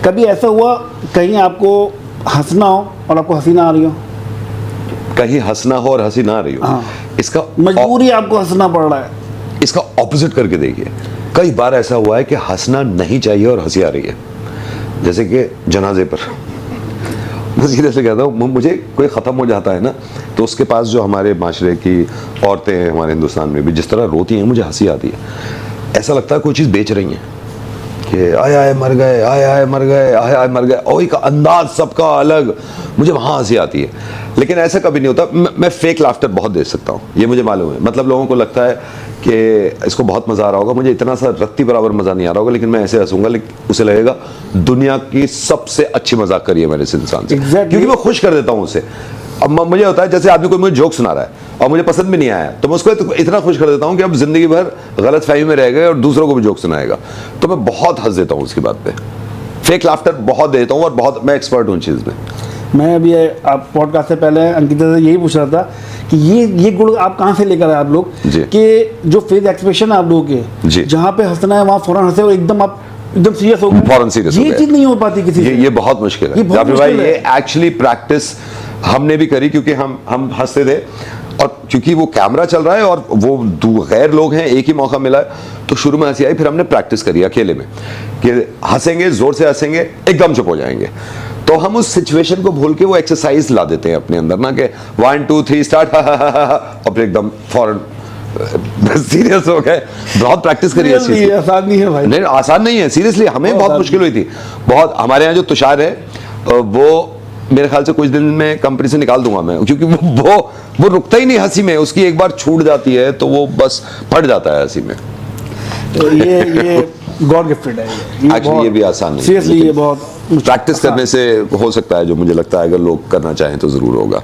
कभी ऐसा हुआ कहीं आपको हंसना हो और आपको हंसी ना आ रही हो? कहीं हंसना हो और हंसी ना आ रही हो? हाँ। इसका मजबूरी आपको हंसना पड़ रहा है। इसका ऑपोजिट करके देखिए, कई बार ऐसा हुआ है कि हंसना नहीं चाहिए और हंसी आ रही है। जैसे कि जनाजे पर मैं सीरियसली कहता हूँ, मुझे कोई ख़त्म हो जाता है ना, तो उसके पास जो हमारे माशरे की औरतें हैं, हमारे हिंदुस्तान में भी जिस तरह रोती हैं, मुझे हंसी आती है। ऐसा लगता है कोई चीज़ बेच रही हैं कि आए आए मर गए, आए आए मर गए, आए आए मर गए, और एक अंदाज सबका अलग, मुझे वहाँ हंसी आती है। लेकिन ऐसा कभी नहीं होता। मैं फेक लाफ्टर बहुत दे सकता हूँ, ये मुझे मालूम है। मतलब लोगों को लगता है कि इसको बहुत मज़ा आ रहा होगा, मुझे इतना सा रत्ती बराबर मज़ा नहीं आ रहा होगा, लेकिन मैं ऐसे हंसूंगा, लेकिन उसे लगेगा दुनिया की सबसे अच्छी मजाक करी है मैंने इस इंसान से। क्योंकि मैं खुश कर देता हूँ उसे। अब मुझे होता है जैसे आदमी कोई मुझे जोक सुना रहा है और मुझे पसंद भी नहीं आया, तो मैं उसको इतना खुश कर देता हूँ कि अब जिंदगी भर गलत फहमी में रह गए और दूसरों को भी जोक सुनाएगा, तो मैं बहुत हंस देता हूँ उसकी बात पे। फेक लाफ्टर बहुत देता हूँ और बहुत मैं एक्सपर्ट हूँ चीज़ में। मैं अभी आप पॉडकास्ट से पहले अंकिता से यही पूछ रहा था कि ये गुण आप कहाँ से लेकर आए आप लोग, कि जो फेस एक्सप्रेशन है आप लोगों के, जहाँ पे हंसना है वहाँ फौरन हंसे और एकदम आप एकदम सीरियस हो गए, फौरन सीरियस हो गए। ये चीज़ नहीं हो पाती किसी से। ये बहुत मुश्किल है जाफर भाई। ये एक्चुअली प्रैक्टिस हमने भी करी, क्योंकि हम हंसते थे, और क्योंकि वो कैमरा चल रहा है और वो गैर लोग हैं, एक ही मौका मिला है, तो शुरू में हंसी आई। फिर हमने प्रैक्टिस करी अकेले में कि हंसेंगे, जोर से हंसेंगे, एकदम चुप हो जाएंगे। तो हम उस सिचुएशन को भूल के वो एक्सरसाइज ला देते हैं अपने अंदर ना, कि 1 2 3 स्टार्ट, और फिर एकदम फौरन सीरियस हो गए। बहुत प्रैक्टिस करी है। आसान नहीं है भाई। नहीं, आसान नहीं है सीरियसली। हमें बहुत मुश्किल हुई थी बहुत। हमारे यहाँ जो तुषार है, वो मेरे ख्याल से कुछ दिन में कंपनी से निकाल दूंगा मैं, क्योंकि वो रुकता ही नहीं हंसी में। उसकी एक बार छूट जाती है तो वो बस फट जाता है हंसी में। तो ये गॉड गिफ्टेड है। एक्चुअली ये भी आसान नहीं, सीरियसली ये बहुत प्रैक्टिस करने से हो सकता है, जो मुझे लगता है अगर लोग करना चाहें तो जरूर होगा।